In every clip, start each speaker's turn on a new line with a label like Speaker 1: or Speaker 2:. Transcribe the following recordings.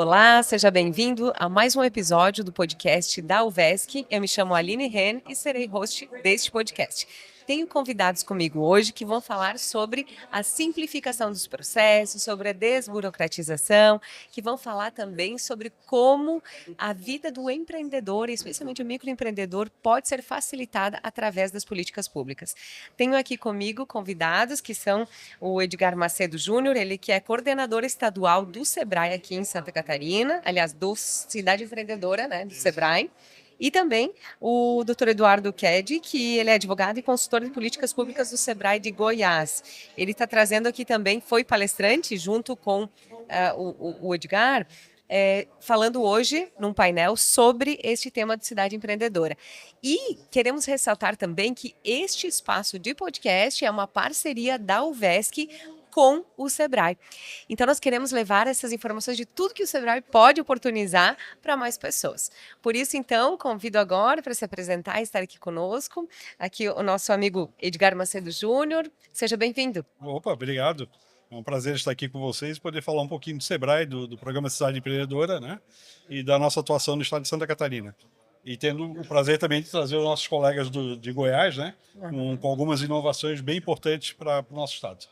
Speaker 1: Olá, seja bem-vindo a mais um episódio do podcast da UVESC. Eu me chamo Aline Ren e serei host deste podcast. Tenho convidados comigo hoje que vão falar sobre a simplificação dos processos, sobre a desburocratização, que vão falar também sobre como a vida do empreendedor, especialmente o microempreendedor, pode ser facilitada através das políticas públicas. Tenho aqui comigo convidados que são o Edgar Macedo Júnior, ele que é coordenador estadual do Sebrae aqui em Santa Catarina, aliás, do Cidade Empreendedora, né, do Sebrae. E também o Dr. Eduardo Ked, que ele é advogado e consultor de políticas públicas do Sebrae de Goiás. Ele está trazendo aqui também, foi palestrante junto com o Edgar, falando hoje num painel sobre este tema de cidade empreendedora. E queremos ressaltar também que este espaço de podcast é uma parceria da UVESC com o Sebrae. Então, nós queremos levar essas informações de tudo que o Sebrae pode oportunizar para mais pessoas. Por isso, então, convido agora para se apresentar e estar aqui conosco, aqui o nosso amigo Edgar Macedo Júnior. Seja bem-vindo.
Speaker 2: Opa, obrigado. É um prazer estar aqui com vocês e poder falar um pouquinho do Sebrae, do programa Cidade Empreendedora, né? E da nossa atuação no estado de Santa Catarina. E tendo o prazer também de trazer os nossos colegas de Goiás, né? Com algumas inovações bem importantes para o nosso estado.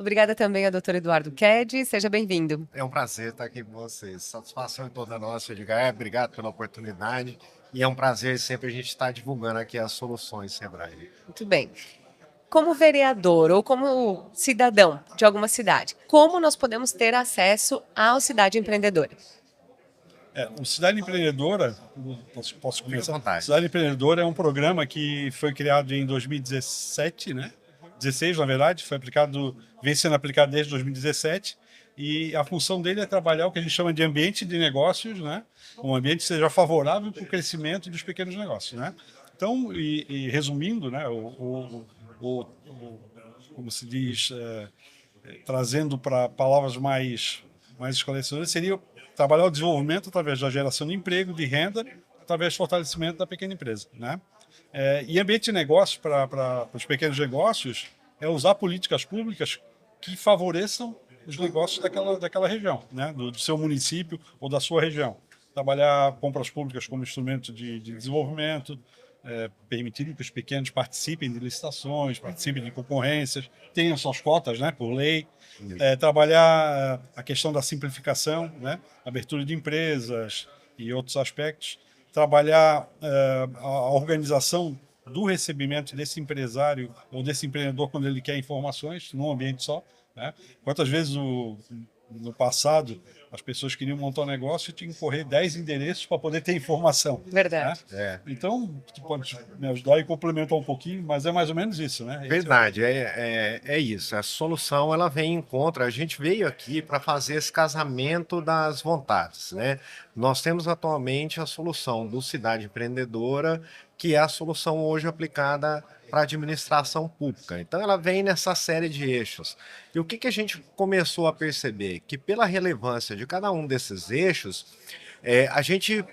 Speaker 1: Obrigada também ao Dr. Eduardo Ked, seja bem-vindo.
Speaker 3: É um prazer estar aqui com vocês. Satisfação é toda nossa, Edgar. Obrigado pela oportunidade. E é um prazer sempre a gente estar divulgando aqui as soluções Sebrae.
Speaker 1: Muito bem. Como vereador ou como cidadão de alguma cidade, como nós podemos ter acesso à Cidade Empreendedora?
Speaker 2: O Cidade Empreendedora, posso começar? Cidade Empreendedora é um programa que foi criado em 2017, né? 16, na verdade, vem sendo aplicado desde 2017, e a função dele é trabalhar o que a gente chama de ambiente de negócios, né? Um ambiente que seja favorável para o crescimento dos pequenos negócios, né? Então, resumindo, né, como se diz, trazendo para palavras mais esclarecedoras, seria trabalhar o desenvolvimento através da geração de emprego, de renda, através do fortalecimento da pequena empresa, né? E ambiente de negócio para os pequenos negócios é usar políticas públicas que favoreçam os negócios daquela região, né? Do seu município ou da sua região. Trabalhar compras públicas como instrumento de desenvolvimento, permitindo que os pequenos participem de licitações, participem de concorrências, tenham suas cotas, né, por lei. Trabalhar a questão da simplificação, né, abertura de empresas e outros aspectos. Trabalhar a organização do recebimento desse empresário ou desse empreendedor quando ele quer informações, num ambiente só, né? Quantas vezes no passado as pessoas queriam montar um negócio e tinham que correr 10 endereços para poder ter informação.
Speaker 1: Verdade.
Speaker 2: Né? Então, tu pode me ajudar e complementar um pouquinho, mas é mais ou menos isso, né?
Speaker 3: Verdade, é isso. A solução ela vem em contra. A gente veio aqui para fazer esse casamento das vontades, né? Nós temos atualmente a solução do Cidade Empreendedora, que é a solução hoje aplicada para a administração pública. Então, ela vem nessa série de eixos. E o que a gente começou a perceber? Que pela relevância de cada um desses eixos, a gente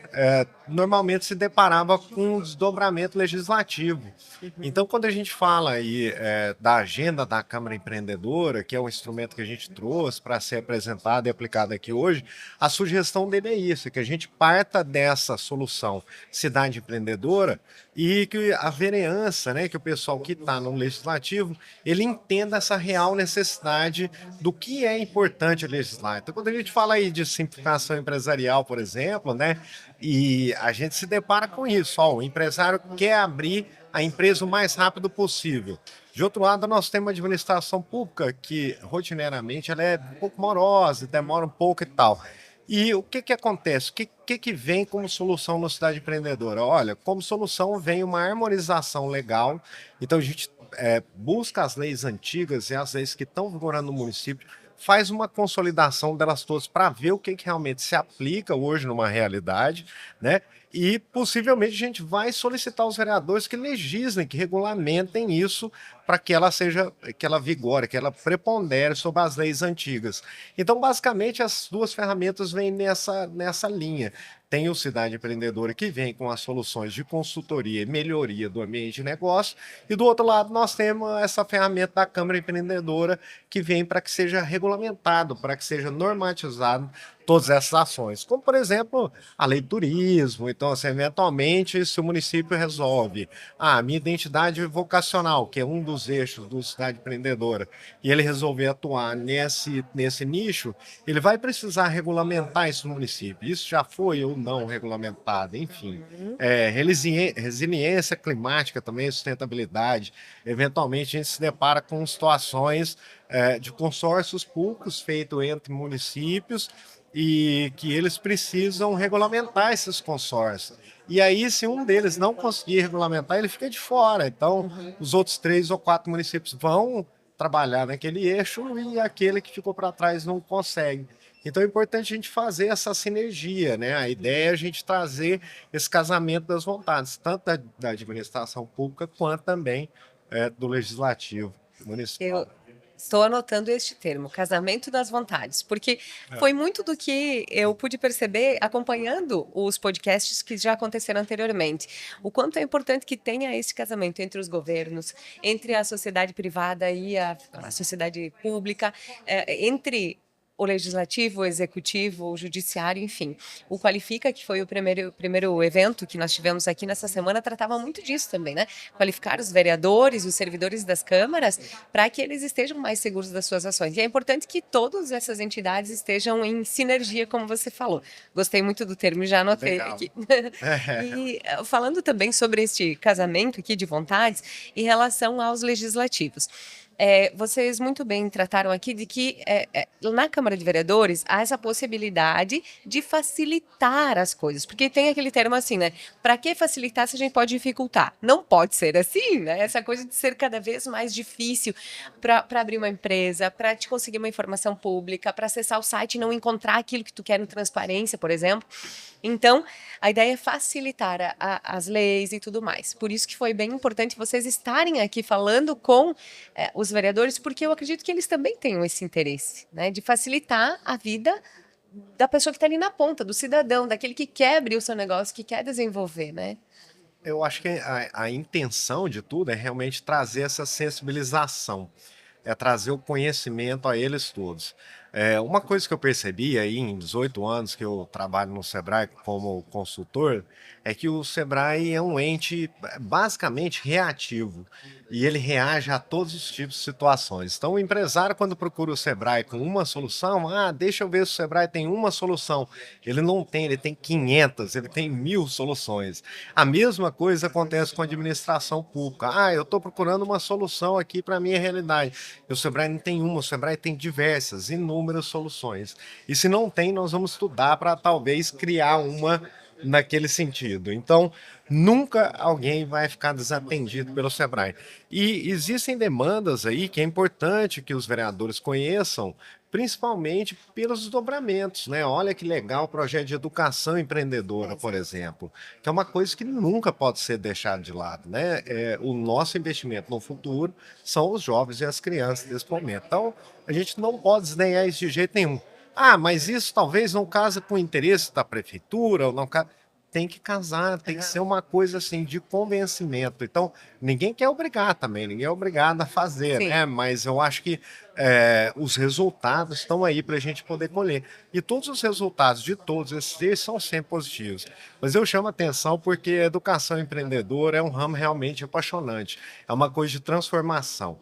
Speaker 3: normalmente se deparava com um desdobramento legislativo. Então, quando a gente fala aí da agenda da Câmara Empreendedora, que é um instrumento que a gente trouxe para ser apresentado e aplicado aqui hoje, a sugestão dele é isso, que a gente parta dessa solução Cidade Empreendedora e que a vereança, né, que o pessoal que está no legislativo, ele entenda essa real necessidade do que é importante legislar. Então, quando a gente fala aí de simplificação empresarial, por exemplo, né, e a gente se depara com isso, o empresário quer abrir a empresa o mais rápido possível. De outro lado, nós temos uma administração pública que, rotineiramente, ela é um pouco morosa, demora um pouco e tal. E o que acontece? O que vem como solução na Cidade Empreendedora? Olha, como solução vem uma harmonização legal. Então, a gente busca as leis antigas e as leis que estão vigorando no município, faz uma consolidação delas todas para ver o que realmente se aplica hoje numa realidade, né? E possivelmente a gente vai solicitar aos vereadores que legislem, que regulamentem isso para que ela seja, que ela vigore, que ela prepondere sobre as leis antigas. Então, basicamente, as duas ferramentas vêm nessa linha. Tem o Cidade Empreendedora, que vem com as soluções de consultoria e melhoria do ambiente de negócio, e do outro lado nós temos essa ferramenta da Câmara Empreendedora, que vem para que seja regulamentado, para que seja normatizado todas essas ações, como por exemplo a lei do turismo. Então, assim, eventualmente, se o município resolve a minha identidade vocacional, que é um dos eixos do Cidade Empreendedora, e ele resolver atuar nesse nicho, ele vai precisar regulamentar esse município. Isso já foi ou não regulamentado, enfim. Resiliência climática também, sustentabilidade. Eventualmente, a gente se depara com situações de consórcios públicos feitos entre municípios e que eles precisam regulamentar esses consórcios. E aí, se um deles não conseguir regulamentar, ele fica de fora. Então, os outros 3 ou 4 municípios vão trabalhar naquele eixo e aquele que ficou para trás não consegue. Então, é importante a gente fazer essa sinergia, né? A ideia é a gente trazer esse casamento das vontades, tanto da administração pública quanto também do legislativo municipal.
Speaker 1: Eu estou anotando este termo, casamento das vontades, porque foi muito do que eu pude perceber acompanhando os podcasts que já aconteceram anteriormente. O quanto é importante que tenha esse casamento entre os governos, entre a sociedade privada e a sociedade pública, entre o legislativo, o executivo, o judiciário, enfim. O Qualifica, que foi o primeiro evento que nós tivemos aqui nessa semana, tratava muito disso também, né? Qualificar os vereadores, os servidores das câmaras, para que eles estejam mais seguros das suas ações. E é importante que todas essas entidades estejam em sinergia, como você falou. Gostei muito do termo, já anotei
Speaker 3: Legal.
Speaker 1: aqui. E falando também sobre este casamento aqui de vontades, em relação aos legislativos. Vocês muito bem trataram aqui de que na Câmara de Vereadores há essa possibilidade de facilitar as coisas, porque tem aquele termo assim, né? Para que facilitar se a gente pode dificultar? Não pode ser assim, né? Essa coisa de ser cada vez mais difícil para abrir uma empresa, para te conseguir uma informação pública, para acessar o site e não encontrar aquilo que tu quer no Transparência, por exemplo. Então, a ideia é facilitar as leis e tudo mais. Por isso que foi bem importante vocês estarem aqui falando com os vereadores, porque eu acredito que eles também tenham esse interesse, né, de facilitar a vida da pessoa que está ali na ponta, do cidadão, daquele que quer abrir o seu negócio, que quer desenvolver, né?
Speaker 3: Eu acho que a intenção de tudo é realmente trazer essa sensibilização, é trazer o conhecimento a eles todos. Uma coisa que eu percebi aí em 18 anos que eu trabalho no Sebrae como consultor, é que o Sebrae é um ente basicamente reativo e ele reage a todos os tipos de situações. Então, o empresário, quando procura o Sebrae com uma solução, deixa eu ver se o Sebrae tem uma solução. Ele não tem, ele tem 500, ele tem 1000 soluções. A mesma coisa acontece com a administração pública. Eu estou procurando uma solução aqui para a minha realidade. E o Sebrae não tem uma, o Sebrae tem diversas, inúmeras soluções. E se não tem, nós vamos estudar para talvez criar uma naquele sentido. Então, nunca alguém vai ficar desatendido pelo Sebrae. E existem demandas aí que é importante que os vereadores conheçam, principalmente pelos desdobramentos, né? Olha que legal o projeto de educação empreendedora, por exemplo, que é uma coisa que nunca pode ser deixada de lado, né? O nosso investimento no futuro são os jovens e as crianças desse momento. Então, a gente não pode desdenhar isso de jeito nenhum. Mas isso talvez não casa com o interesse da prefeitura, ou não casa. Tem que casar, tem que ser uma coisa assim de convencimento. Então, ninguém quer obrigar também, ninguém é obrigado a fazer,
Speaker 1: Sim.
Speaker 3: né? Mas eu acho que os resultados estão aí para a gente poder colher. E todos os resultados de todos esses dias são sempre positivos. Mas eu chamo a atenção porque a educação empreendedora é um ramo realmente apaixonante. É uma coisa de transformação.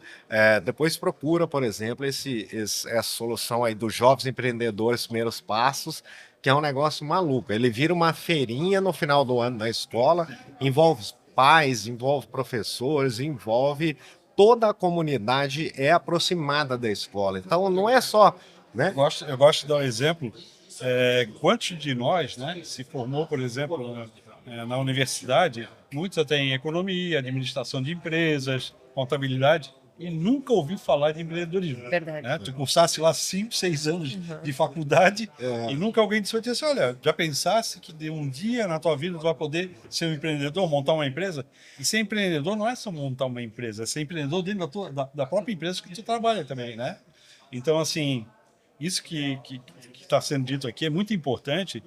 Speaker 3: Depois procura, por exemplo, essa solução aí dos jovens empreendedores, primeiros passos, que é um negócio maluco. Ele vira uma feirinha no final do ano na escola, envolve pais, envolve professores, envolve toda a comunidade é aproximada da escola. Então não é só, né?
Speaker 2: Eu gosto de dar um exemplo. Quantos de nós, né, se formou, por exemplo, na universidade, muitos têm economia, administração de empresas, contabilidade, e nunca ouviu falar de empreendedorismo.
Speaker 1: Verdade.
Speaker 2: Né? Tu cursasse lá 5, 6 anos de faculdade e nunca alguém disse para ti assim, olha, já pensasse que de um dia na tua vida tu vai poder ser um empreendedor, montar uma empresa? E ser empreendedor não é só montar uma empresa, é ser empreendedor dentro da própria empresa que tu trabalha também, né? Então, assim, isso que está sendo dito aqui é muito importante,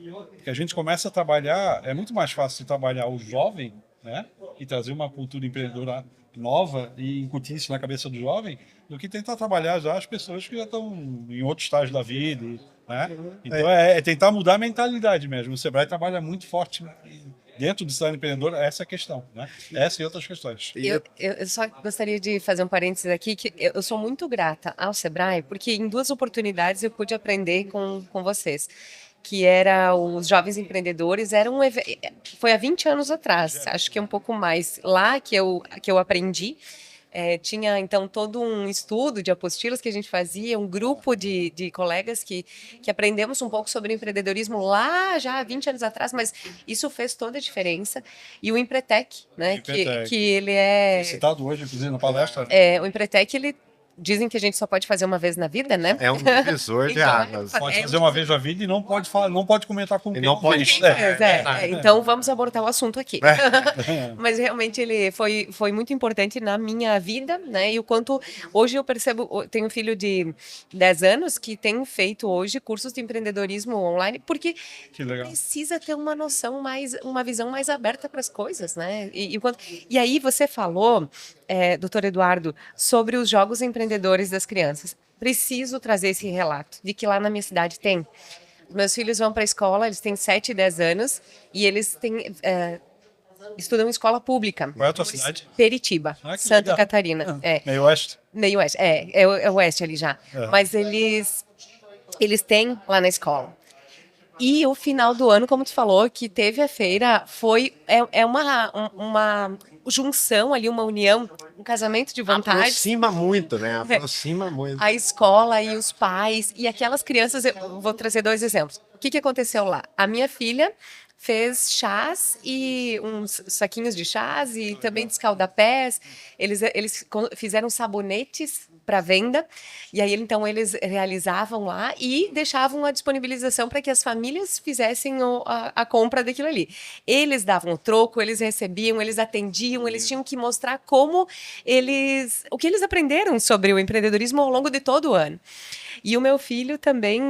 Speaker 2: que a gente começa a trabalhar, é muito mais fácil de trabalhar o jovem, né? E trazer uma cultura empreendedora nova e incutir isso na cabeça do jovem, do que tentar trabalhar já as pessoas que já estão em outro estágio da vida, né? Então é tentar mudar a mentalidade mesmo. O Sebrae trabalha muito forte dentro do cidade empreendedora essa é a questão, né? Essa e outras questões.
Speaker 1: Eu só gostaria de fazer um parênteses aqui, que eu sou muito grata ao Sebrae, porque em 2 oportunidades eu pude aprender com vocês, que era os Jovens Empreendedores, foi há 20 anos atrás, acho que um pouco mais, lá que eu aprendi. Tinha, então, todo um estudo de apostilas que a gente fazia, um grupo de colegas que aprendemos um pouco sobre empreendedorismo lá já há 20 anos atrás, mas isso fez toda a diferença. E o Empretec, né, que ele é...
Speaker 2: Citado hoje, inclusive, na palestra.
Speaker 1: O Empretec, ele... Dizem que a gente só pode fazer uma vez na vida, né?
Speaker 3: É um divisor de águas.
Speaker 2: Pode fazer uma vez na vida e não pode falar, não pode comentar com
Speaker 3: E
Speaker 2: quem
Speaker 3: não pode
Speaker 2: fez.
Speaker 1: Então vamos abortar o assunto aqui. Mas realmente ele foi muito importante na minha vida, né? E o quanto hoje eu percebo, tenho um filho de 10 anos que tem feito hoje cursos de empreendedorismo online, porque precisa ter uma noção uma visão mais aberta para as coisas, né? E aí você falou, doutor Eduardo, sobre os jogos empreendedores das crianças. Preciso trazer esse relato de que lá na minha cidade tem. Meus filhos vão para a escola, eles têm 7 e 10 anos e eles estudam em escola pública.
Speaker 2: Qual é a tua cidade?
Speaker 1: Peritiba, Santa
Speaker 2: legal.
Speaker 1: Catarina.
Speaker 2: Meio oeste?
Speaker 1: Meio oeste, é oeste ali já. Mas eles têm lá na escola. E o final do ano, como tu falou, que teve a feira, uma junção ali, uma união, um casamento de vontade.
Speaker 3: Aproxima muito, né? Aproxima muito.
Speaker 1: A escola e os pais e aquelas crianças. Eu vou trazer 2 exemplos. O que aconteceu lá? A minha filha fez chás e uns saquinhos de chás e também de escaldapés. Eles fizeram sabonetes para venda e aí então eles realizavam lá e deixavam a disponibilização para que as famílias fizessem a compra daquilo ali. Eles davam o troco, eles recebiam, eles atendiam, eles tinham que mostrar o que eles aprenderam sobre o empreendedorismo ao longo de todo o ano. E o meu filho também,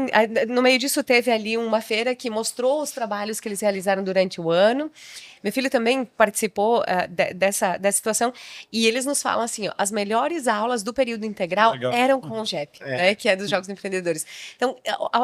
Speaker 1: no meio disso, teve ali uma feira que mostrou os trabalhos que eles realizaram durante o ano. Meu filho também participou dessa situação. E eles nos falam assim, ó, as melhores aulas do período integral eram com o JEP, né, que é dos Jogos Empreendedores. Então,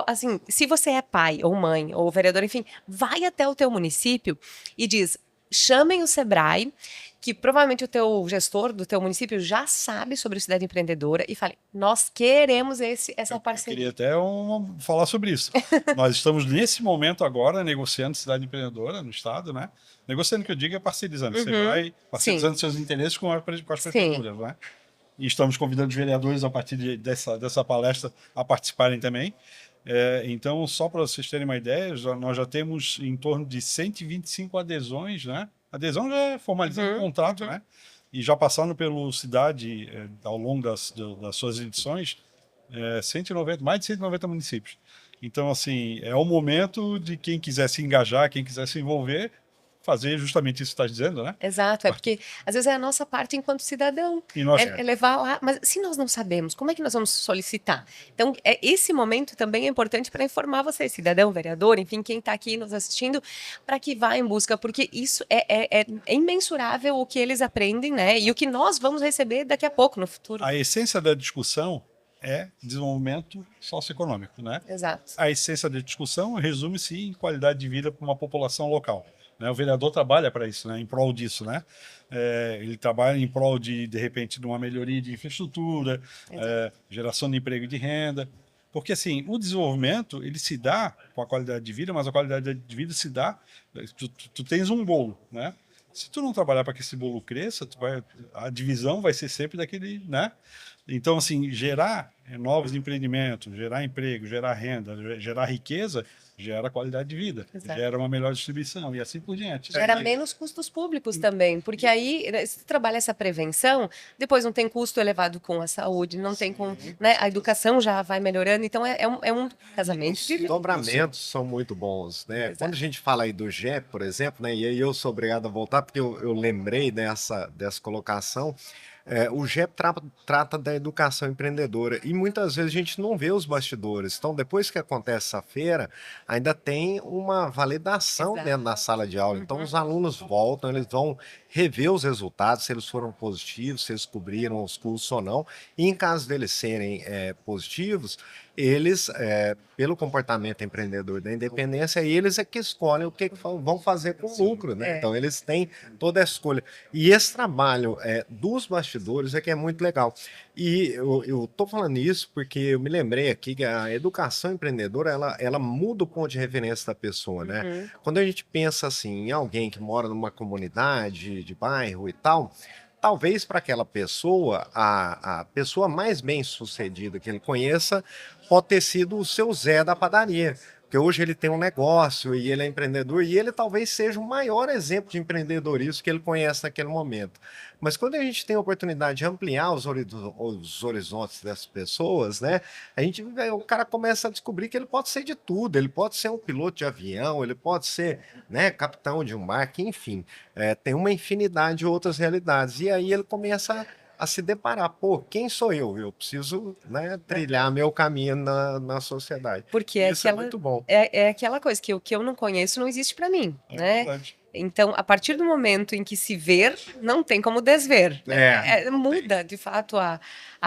Speaker 1: assim, se você é pai ou mãe ou vereador, enfim, vai até o teu município e diz, chamem o Sebrae, que provavelmente o teu gestor do teu município já sabe sobre a cidade empreendedora e fale, nós queremos essa parceria.
Speaker 2: Eu queria até falar sobre isso. Nós estamos nesse momento agora negociando cidade empreendedora no estado, né? Negociando, que eu digo, é parcerizando. Você vai parcerizando seus interesses com as prefeituras, né? E estamos convidando os vereadores a partir dessa palestra a participarem também. Então, só para vocês terem uma ideia, nós já temos em torno de 125 adesões, né? Adesão já é formalizando o contrato, né? E já passando pelo cidade, ao longo das suas edições, mais de 190 municípios. Então, assim, é o momento de quem quiser se engajar, quem quiser se envolver, fazer justamente isso que você está dizendo, né?
Speaker 1: Exato, porque às vezes é a nossa parte enquanto cidadão, é levar lá, mas se nós não sabemos, como é que nós vamos solicitar? Então, esse momento também é importante para informar você, cidadão, vereador, enfim, quem está aqui nos assistindo, para que vá em busca, porque isso é imensurável o que eles aprendem, né? E o que nós vamos receber daqui a pouco, no futuro.
Speaker 2: A essência da discussão é desenvolvimento socioeconômico, né?
Speaker 1: Exato.
Speaker 2: A essência da discussão resume-se em qualidade de vida para uma população local. O vereador trabalha para isso, né? Em prol disso, né? Ele trabalha em prol de repente, de uma melhoria de infraestrutura, geração de emprego e de renda. Porque, assim, o desenvolvimento, ele se dá com a qualidade de vida, mas a qualidade de vida se dá... Tu tens um bolo, né? Se tu não trabalhar para que esse bolo cresça, a divisão vai ser sempre daquele, né? Então, assim, gerar novos empreendimentos, gerar emprego, gerar renda, gerar riqueza, gera qualidade de vida,
Speaker 1: Exato.
Speaker 2: gera uma melhor distribuição e assim por diante.
Speaker 1: Gera menos custos públicos também, porque aí, né, se tu trabalha essa prevenção, depois não tem custo elevado com a saúde, não tem com, né, a educação já vai melhorando, então é um casamento
Speaker 3: Os
Speaker 1: de...
Speaker 3: dobramentos são muito bons, né?
Speaker 1: Exato.
Speaker 3: Quando a gente fala aí do GEP, por exemplo, né? E aí eu sou obrigado a voltar porque eu lembrei dessa colocação. O GEP trata da educação empreendedora e muitas vezes a gente não vê os bastidores. Então, depois que acontece essa feira, ainda tem uma validação
Speaker 1: Exato.
Speaker 3: dentro da sala de aula. Então, os alunos voltam, eles vão rever os resultados, se eles foram positivos, se eles cobriram os cursos ou não. E em caso deles serem positivos, eles, pelo comportamento empreendedor da independência, eles é que escolhem o que vão fazer com o lucro, né? Então, eles têm toda a escolha. E esse trabalho dos bastidores é que é muito legal. E eu tô falando isso porque eu me lembrei aqui que a educação empreendedora, ela muda o ponto de referência da pessoa, né? Quando a gente pensa assim, em alguém que mora numa comunidade de bairro e tal, talvez para aquela pessoa, a pessoa mais bem sucedida que ele conheça pode ter sido o seu Zé da padaria. Porque hoje ele tem um negócio e ele é empreendedor e ele talvez seja o maior exemplo de empreendedorismo que ele conhece naquele momento. Mas quando a gente tem a oportunidade de ampliar os horizontes dessas pessoas, né, o cara começa a descobrir que ele pode ser de tudo. Ele pode ser um piloto de avião, ele pode ser, né, capitão de um barco, enfim. Tem uma infinidade de outras realidades. E aí ele começa a se deparar, pô, quem sou eu? Eu preciso, né, trilhar meu caminho na sociedade.
Speaker 1: Porque
Speaker 3: Isso é muito bom.
Speaker 1: é aquela coisa que o que eu não conheço não existe para mim, né?
Speaker 2: Verdade.
Speaker 1: Então, a partir do momento em que se ver, não tem como desver, né? Muda, de fato, a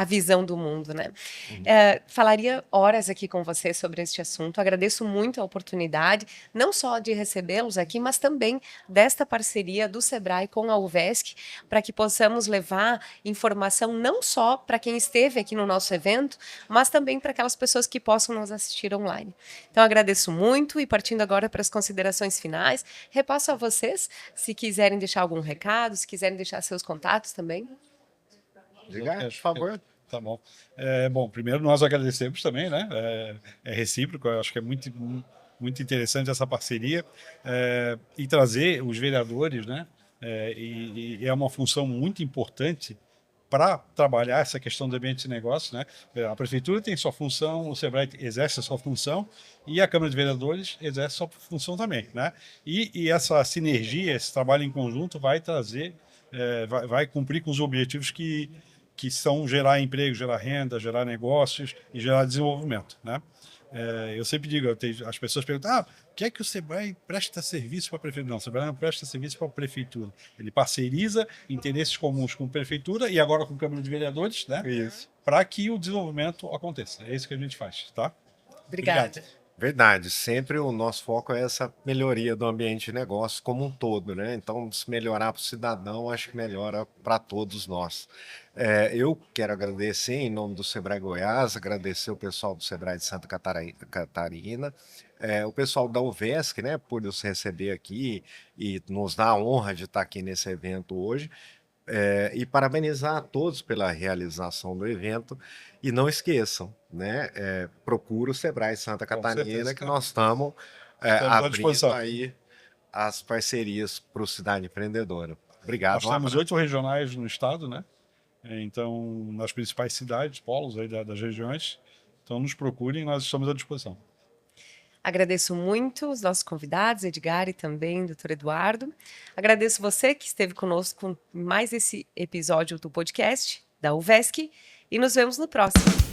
Speaker 1: visão do mundo, né? Falaria horas aqui com você sobre este assunto. Agradeço muito a oportunidade, não só de recebê-los aqui, mas também desta parceria do Sebrae com a UVESC, para que possamos levar informação não só para quem esteve aqui no nosso evento, mas também para aquelas pessoas que possam nos assistir online. Então, agradeço muito e partindo agora para as considerações finais, repasso a vocês, se quiserem deixar algum recado, se quiserem deixar seus contatos também.
Speaker 3: Diga, por favor.
Speaker 2: Tá bom. Bom, primeiro nós agradecemos também, né? É recíproco, eu acho que é muito interessante essa parceria e trazer os vereadores, né? E é uma função muito importante para trabalhar essa questão do ambiente de negócio, né? A prefeitura tem sua função, o Sebrae exerce a sua função e a Câmara de Vereadores exerce a sua função também, né? E essa sinergia, esse trabalho em conjunto vai trazer, vai cumprir com os objetivos que são gerar emprego, gerar renda, gerar negócios e gerar desenvolvimento, né? Eu sempre digo, as pessoas perguntam, o que é que o Sebrae presta serviço para a prefeitura? Não, o Sebrae não presta serviço para a prefeitura. Ele parceriza interesses comuns com a prefeitura e agora com a Câmara de Vereadores, né?
Speaker 3: Isso.
Speaker 2: Para que o desenvolvimento aconteça. É isso que a gente faz, tá?
Speaker 1: Obrigada.
Speaker 3: Verdade, sempre o nosso foco é essa melhoria do ambiente de negócio como um todo, né? Então, se melhorar para o cidadão, acho que melhora para todos nós. Eu quero agradecer em nome do Sebrae Goiás, agradecer o pessoal do Sebrae de Santa Catarina, o pessoal da UVESC, né, por nos receber aqui e nos dar a honra de estar aqui nesse evento hoje. E parabenizar a todos pela realização do evento. E não esqueçam, né? Procura o Sebrae Santa Catarina,
Speaker 2: certeza,
Speaker 3: que nós estamos
Speaker 2: à
Speaker 3: abrindo
Speaker 2: disposição.
Speaker 3: aí as parcerias para o Cidade Empreendedora. Obrigado.
Speaker 2: Nós temos 8 regionais no estado, né? Então, nas principais cidades, polos aí das regiões. Então, nos procurem, nós estamos à disposição.
Speaker 1: Agradeço muito os nossos convidados, Edgar e também Dr. Eduardo. Agradeço você que esteve conosco em mais esse episódio do podcast da UVESC e nos vemos no próximo.